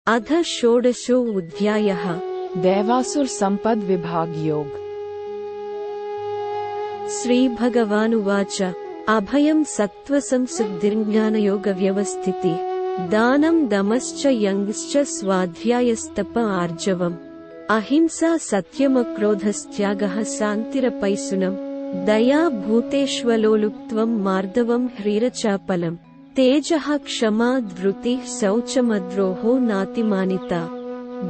अथ षोडशोऽध्यायः। दैवासुर संपद विभाग योग। श्रीभगवानुवाच अभयं सत्त्वसंशुद्धिर्ज्ञानयोगव्यवस्थितिः दानं दमश्च यज्ञश्च स्वाध्यायस्तप आर्जवम् अहिंसा सत्यमक्रोधस्त्यागः शान्तिरपैशुनम् दया भूतेष्वलोलुप्त्वं मार्दवं ह्रीरचापलम् तेजः क्षमा धृतिः शौचमद्रोहो नातिमानिता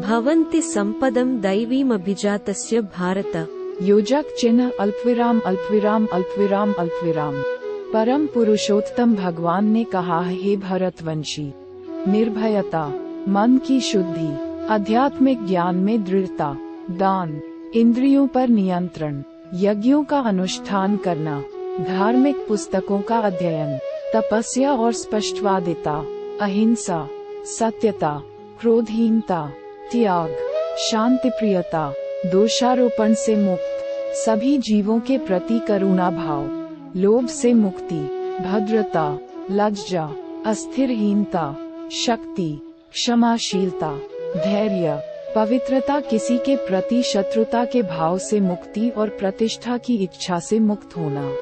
भवन्ति संपदं दैवीमभिजातस्य भारत। योजक चिन्ह अल्पविराम अल्पविराम अल्पविराम अल्पविराम। परम पुरुषोत्तम भगवान ने कहा, हे भरतवंशी, निर्भयता, मन की शुद्धि, आध्यात्मिक ज्ञान में दृढ़ता, दान, इंद्रियों पर नियंत्रण, यज्ञों का अनुष्ठान करना, धार्मिक पुस्तकों का अध्ययन, तपस्या और स्पष्टवादिता, अहिंसा, सत्यता, क्रोधहीनता, त्याग, शांतिप्रियता, दोषारोपण से मुक्त, सभी जीवों के प्रति करुणा भाव, लोभ से मुक्ति, भद्रता, लज्जा, अस्थिरहीनता, शक्ति, क्षमाशीलता, धैर्य, पवित्रता, किसी के प्रति शत्रुता के भाव से मुक्ति और प्रतिष्ठा की इच्छा से मुक्त होना,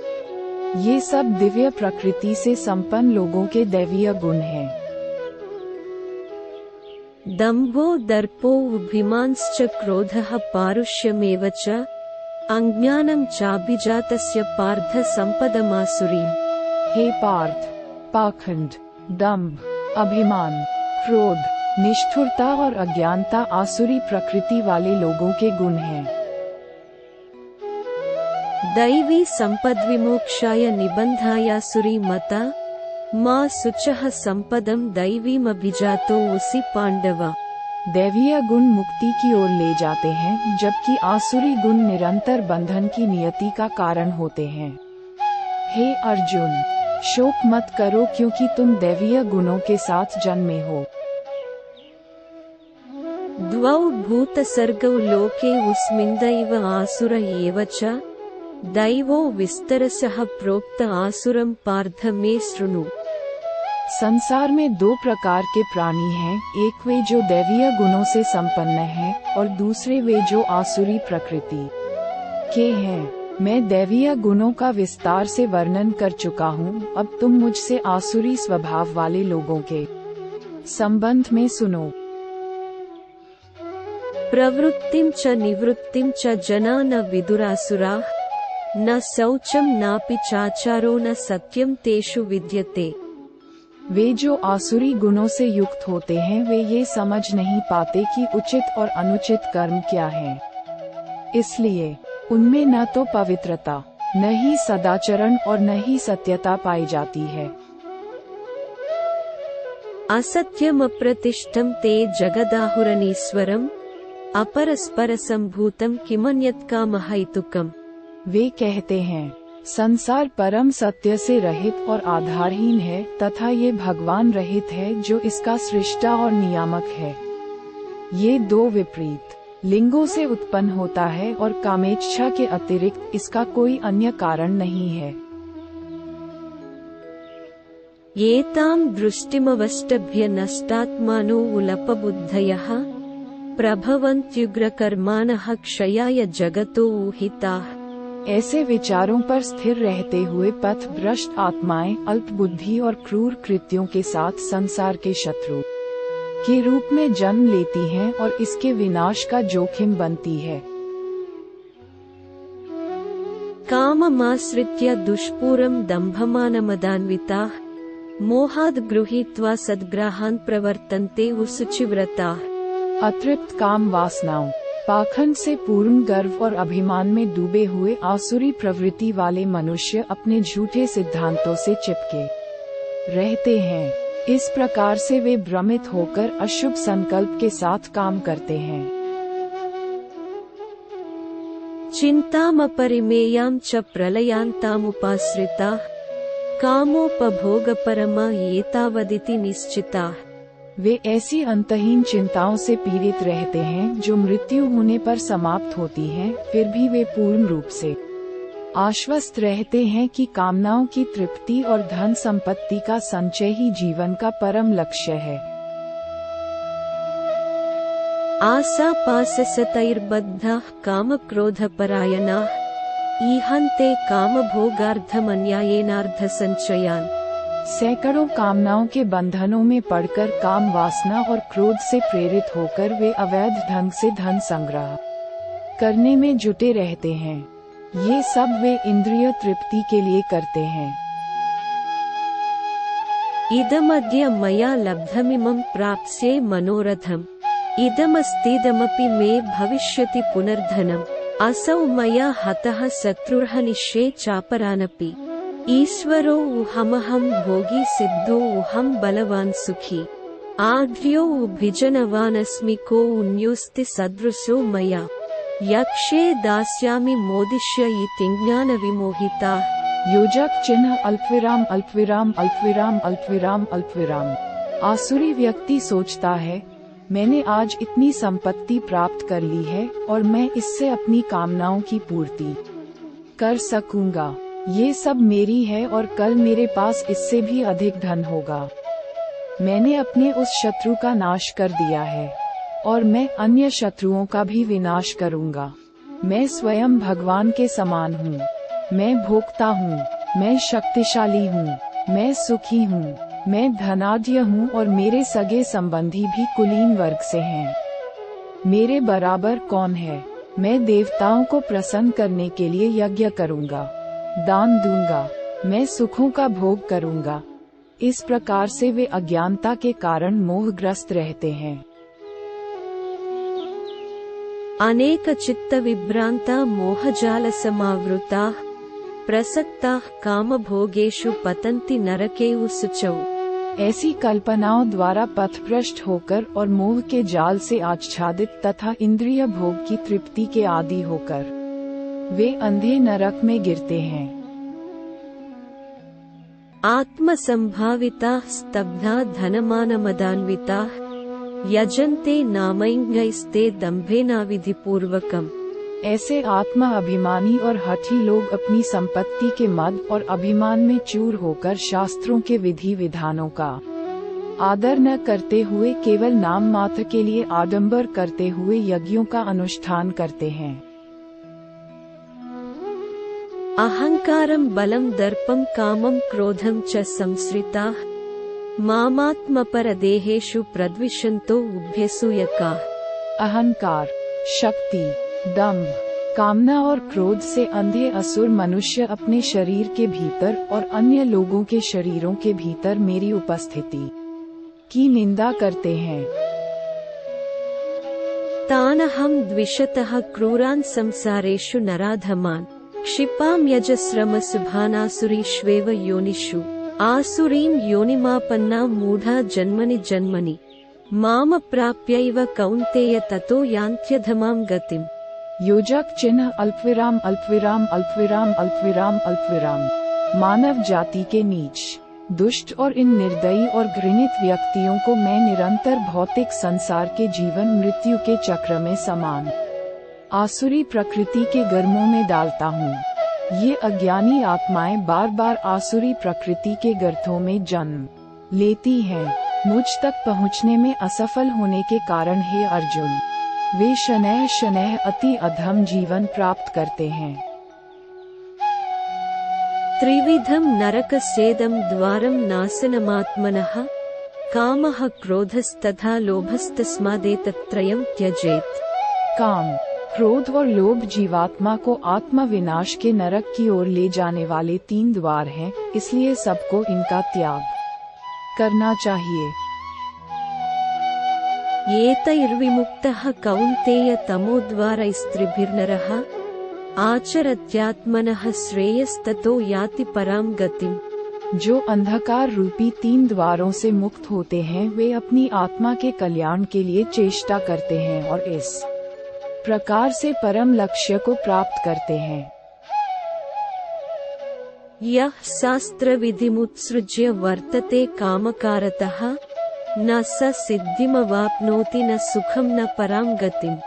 ये सब दिव्य प्रकृति से संपन्न लोगों के दैवीय गुण हैं। दम्भो दर्पोऽभिमानश्च क्रोधः पारुष्यमेव च अज्ञानं चाभिजातस्य पार्थ संपदमासुरीम्। हे पार्थ, पाखंड, दंभ, अभिमान, क्रोध, निष्ठुरता और अज्ञानता आसुरी प्रकृति वाले लोगों के गुण हैं। दैवी संपद्विमोक्षाय निबन्धायासुरी मता मां शुचः संपदं दैवीमभिजातो उसी पांडव। दैवीय गुण मुक्ति की ओर ले जाते हैं, जबकि आसुरी गुण निरंतर बंधन की नियति का कारण होते हैं। हे अर्जुन, शोक मत करो, क्योंकि तुम दैवीय गुणों के साथ जन्मे हो। द्वौ भूतसर्गौ लोके अस्मिन्दैव आसुर एव च दैवो विस्तरसः प्रोक्त आसुरं पार्थ मे शृणु। संसार में दो प्रकार के प्राणी हैं, एक वे जो दैवीय गुणों से संपन्न हैं और दूसरे वे जो आसुरी प्रकृति के हैं। मैं दैवीय गुणों का विस्तार से वर्णन कर चुका हूँ, अब तुम मुझसे आसुरी स्वभाव वाले लोगों के संबंध में सुनो। प्रवृत्तिं च निवृत्तिं च जना न विदुरासुराः न शौचम नापि चाचारो न सत्यम तेषु विद्यते। वे जो आसुरी गुणों से युक्त होते हैं, वे ये समझ नहीं पाते कि उचित और अनुचित कर्म क्या है। इसलिए उनमें न तो पवित्रता, न ही सदाचरण और न ही सत्यता पाई जाती है। असत्यम अप्रतिष्ठम ते जगदाहुरनीश्वरम अपरस्पर संभूतम किमन्यत् कामहैतुकम्। वे कहते हैं, संसार परम सत्य से रहित और आधारहीन है तथा ये भगवान रहित है जो इसका सृष्टा और नियामक है। ये दो विपरीत लिंगों से उत्पन्न होता है और कामेच्छा के अतिरिक्त इसका कोई अन्य कारण नहीं है। एतां दृष्टिमवष्टभ्य नष्टात्मानो उलपबुद्धयः प्रभवन्त्युग्रकर्माणः क्षयाय जगतो ऊहिताः। ऐसे विचारों पर स्थिर रहते हुए पथ भ्रष्ट आत्माएं अल्प बुद्धि और क्रूर कृत्यों के साथ संसार के शत्रु के रूप में जन्म लेती हैं और इसके विनाश का जोखिम बनती है। काममाश्रित्य दुष्पूरं दम्भमानमदान्विताः मोहाद् गृहीत्वा सद्ग्राहान् प्रवर्तन्ते उसुचिव्रताः। अतृप्त काम वासनाओं, पाखंड से पूर्ण गर्व और अभिमान में डूबे हुए आसुरी प्रवृत्ति वाले मनुष्य अपने झूठे सिद्धांतों से चिपके रहते हैं। इस प्रकार से वे भ्रमित होकर अशुभ संकल्प के साथ काम करते हैं। चिंतामपरिमेयां च प्रलयांतामुपाश्रिताः कामोपभोगपरमा एतावदिति निश्चिताः। वे ऐसी अंतहीन चिंताओं से पीड़ित रहते हैं जो मृत्यु होने पर समाप्त होती हैं, फिर भी वे पूर्ण रूप से आश्वस्त रहते हैं कि कामनाओं की तृप्ति और धन संपत्ति का संचय ही जीवन का परम लक्ष्य है। आशापाशसतैर्बद्धाः कामक्रोधपरायणाः ईहन्ते कामभोगार्थमन्यायेनार्धसञ्चयान्। सैकड़ों कामनाओं के बंधनों में पड़कर काम वासना और क्रोध से प्रेरित होकर वे अवैध ढंग से धन संग्रह करने में जुटे रहते हैं। ये सब वे इंद्रिय तृप्ति के लिए करते हैं। इदमद्य मया लब्धमिमं प्राप्स्ये मनोरथम् इदमस्तीदमपि मे भविष्यति पुनर्धनम् असौ मया हतः शत्रुर्हनिष्ये चापरानपि ईश्वरो उहमहं भोगी सिद्धो उहं बलवान् सुखी आढ्यो उभिजनवानस्मि को उन्योस्ति सदृशो मया यक्षे दास्यामि मोदिष्य इति ज्ञानविमोहिताः। योजक चिन्ह अल्पविराम अल्पविराम अल्पविराम अल्पविराम अल्पविराम। आसुरी व्यक्ति सोचता है, मैंने आज इतनी संपत्ति प्राप्त कर ली है और मैं इससे अपनी कामनाओं की पूर्ति कर सकूंगा। ये सब मेरी है और कल मेरे पास इससे भी अधिक धन होगा। मैंने अपने उस शत्रु का नाश कर दिया है और मैं अन्य शत्रुओं का भी विनाश करूंगा। मैं स्वयं भगवान के समान हूँ। मैं भोक्ता हूँ, मैं शक्तिशाली हूँ, मैं सुखी हूँ, मैं धनाढ्य हूँ और मेरे सगे संबंधी भी कुलीन वर्ग से हैं। मेरे बराबर कौन है? मैं देवताओं को प्रसन्न करने के लिए यज्ञ करूँगा, दान दूंगा, मैं सुखों का भोग करूँगा। इस प्रकार से वे अज्ञानता के कारण मोहग्रस्त रहते हैं। अनेक चित्त विभ्रांता मोहजाल समावृता प्रसक्ताः कामभोगेषु पतन्ति नरकेषु शुचौ। ऐसी कल्पनाओं द्वारा पथभ्रष्ट होकर और मोह के जाल से आच्छादित तथा इंद्रिय भोग की तृप्ति के आदी होकर वे अंधे नरक में गिरते हैं। आत्मसंभाविताः स्तब्धा धनमानमदान्विताः यजन्ते नामैङ्गैस्ते दम्भेनाविधिपूर्वकम्। ऐसे आत्मा अभिमानी और हठी लोग अपनी संपत्ति के मद और अभिमान में चूर होकर शास्त्रों के विधि विधानों का आदर न करते हुए केवल नाम मात्र के लिए आडंबर करते हुए यज्ञों का अनुष्ठान करते हैं। अहंकारं बलं दर्पं कामं क्रोधं च संश्रिताः मामात्मपरदेहेषु प्रद्विषन्तो उभयसूयकाः। अहंकार, शक्ति, दम्भ, कामना और क्रोध से अंधे असुर मनुष्य अपने शरीर के भीतर और अन्य लोगों के शरीरों के भीतर मेरी उपस्थिति की निंदा करते हैं। तानहं द्विषतः क्रूरान् संसारेषु नराधमान् क्षिपां यजस्रमसुभानासुरीष्वेव योनिषु आसुरीं योनिमापन्ना मूढा जन्मनि जन्मनि मामप्राप्यैव कौन्तेय ततो यान्त्यधमां गतिम्। योजक चिन्ह अल्पविराम अल्पविराम अल्पविराम अल्पविराम अल्पविराम। मानव जाति के नीच, दुष्ट और इन निर्दयी और घृणित व्यक्तियों को मैं निरंतर भौतिक संसार के जीवन मृत्यु के चक्र में समान आसुरी प्रकृति के गर्मों में डालता हूँ। ये अज्ञानी आत्माएं बार बार आसुरी प्रकृति के गर्तों में जन्म लेती हैं। मुझ तक पहुँचने में असफल होने के कारण हे अर्जुन, वे शनैः शनैः अति अधम जीवन प्राप्त करते हैं। त्रिविधं नरकस्येदं द्वारं नाशनमात्मनः कामः क्रोधस्तथा लोभस्तस्मादेतत्त्रयं त्यजेत्। काम, क्रोध और लोभ जीवात्मा को आत्म विनाश के नरक की ओर ले जाने वाले 3 द्वार हैं, इसलिए सबको इनका त्याग करना चाहिए। एतैर्विमुक्तः कौन्तेय तमोद्वारैस्त्रिभिर्नरः आचरत्यात्मनः श्रेयस्ततो याति परां गतिम्। जो अंधकार रूपी 3 द्वारों से मुक्त होते हैं वे अपनी आत्मा के कल्याण के लिए चेष्टा करते हैं और इस प्रकार से परम लक्ष्य को प्राप्त करते हैं। यः शास्त्रविधिमुत्सृज्य वर्तते कामकारतः न स सिद्धिमवाप्नोति न सुखम न परां गतिम्।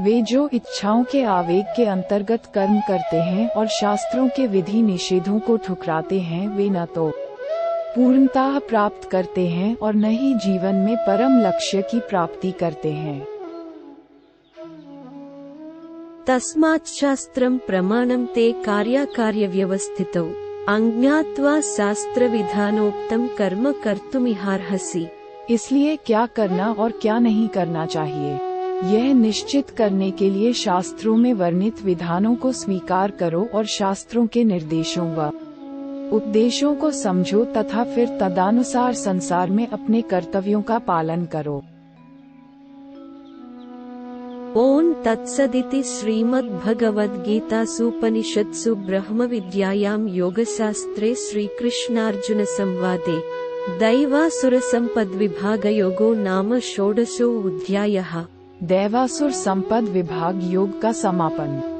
वे जो इच्छाओं के आवेग के अंतर्गत कर्म करते हैं और शास्त्रों के विधि निषेधों को ठुकराते हैं वे न तो पूर्णता प्राप्त करते हैं और न ही जीवन में परम लक्ष्य की प्राप्ति करते हैं। तस्माच्छास्त्रं प्रमाणं ते कार्याकार्यव्यवस्थितौ अज्ञात्वा शास्त्रविधानोक्तं कर्म कर्तुमिहार्हसि। इसलिए क्या करना और क्या नहीं करना चाहिए, यह निश्चित करने के लिए शास्त्रों में वर्णित विधानों को स्वीकार करो और शास्त्रों के निर्देशों व उपदेशों को समझो तथा फिर तदानुसार संसार में अपने कर्तव्यों का पालन करो। ओम तत्सदिति श्रीमद्भगवद्गीतासूपनिषत्सु ब्रह्मविद्यायां योगशास्त्रे श्रीकृष्णार्जुन संवादे दैवासुरसम्पद्विभागयोगो नाम षोडशोऽध्यायः। दैवासुर संपद विभाग योग का समापन।